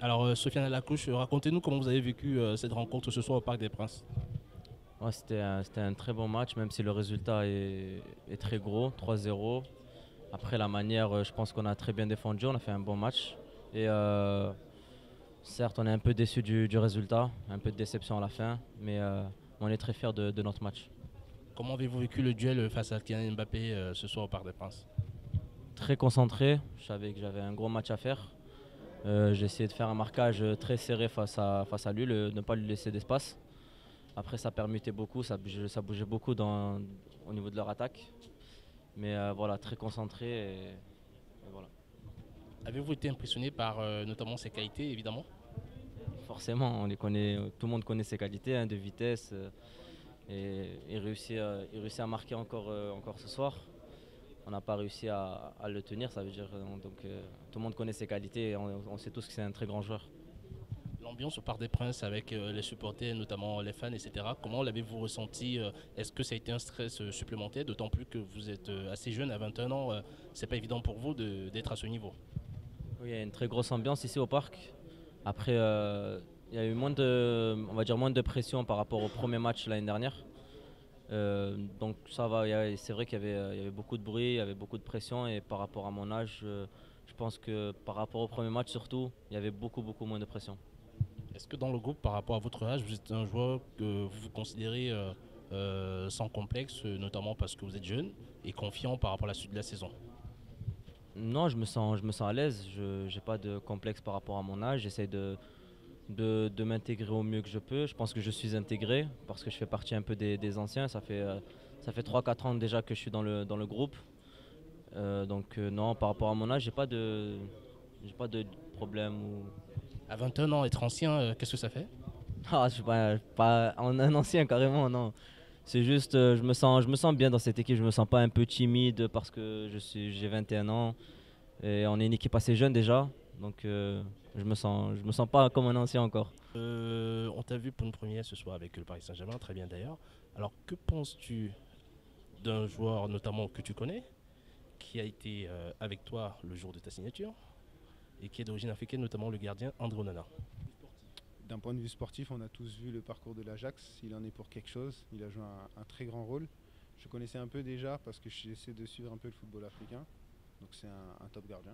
Alors, Sofiane Lacouche, racontez-nous comment vous avez vécu cette rencontre ce soir au Parc des Princes. Ouais, c'était un très bon match, même si le résultat est très gros, 3-0. Après la manière, je pense qu'on a très bien défendu, on a fait un bon match. Et certes, on est un peu déçu du résultat, un peu de déception à la fin, mais on est très fiers de notre match. Comment avez-vous vécu le duel face à Kylian Mbappé ce soir au Parc des Princes? Très concentré, je savais que j'avais un gros match à faire. J'ai essayé de faire un marquage très serré face à lui, ne pas lui laisser d'espace. Après, ça permutait beaucoup, ça bougeait beaucoup au niveau de leur attaque. Mais voilà, très concentré et voilà. Avez-vous été impressionné par notamment ses qualités, évidemment? Forcément, on les connaît, tout le monde connaît ses qualités de vitesse et il réussit à marquer encore ce soir. On n'a pas réussi à le tenir, ça veut dire tout le monde connaît ses qualités et on sait tous que c'est un très grand joueur. L'ambiance au Parc des Princes avec les supporters, notamment les fans, etc. Comment l'avez-vous ressenti? Est-ce que ça a été un stress supplémentaire, d'autant plus que vous êtes assez jeune, à 21 ans, c'est pas évident pour vous d'être à ce niveau? Oui, il y a une très grosse ambiance ici au parc. Après, il y a eu on va dire moins de pression par rapport au premier match l'année dernière. Donc ça va, c'est vrai qu'il y avait beaucoup de bruit, il y avait beaucoup de pression et par rapport à mon âge, je pense que par rapport au premier match surtout, il y avait beaucoup beaucoup moins de pression. Est-ce que dans le groupe, par rapport à votre âge, vous êtes un joueur que vous vous considérez sans complexe, notamment parce que vous êtes jeune et confiant par rapport à la suite de la saison? Non, je me sens à l'aise, je n'ai pas de complexe par rapport à mon âge, j'essaie de m'intégrer au mieux que je peux. Je pense que je suis intégré parce que je fais partie un peu des anciens, ça fait 3-4 ans déjà que je suis dans le groupe. Non, par rapport à mon âge, j'ai pas de problème ou. À 21 ans, être ancien, qu'est-ce que ça fait? Ah, je suis pas un ancien carrément, non. C'est juste, je me sens bien dans cette équipe. Je me sens pas un peu timide parce que j'ai 21 ans et on est une équipe assez jeune déjà. Donc, je me sens pas comme un ancien encore. On t'a vu pour une première ce soir avec le Paris Saint-Germain, très bien d'ailleurs. Alors, que penses-tu d'un joueur notamment que tu connais, qui a été avec toi le jour de ta signature et qui est d'origine africaine, notamment le gardien André Onana? D'un point de vue sportif, on a tous vu le parcours de l'Ajax. Il en est pour quelque chose. Il a joué un très grand rôle. Je connaissais un peu déjà parce que j'essaie de suivre un peu le football africain. Donc c'est un top gardien.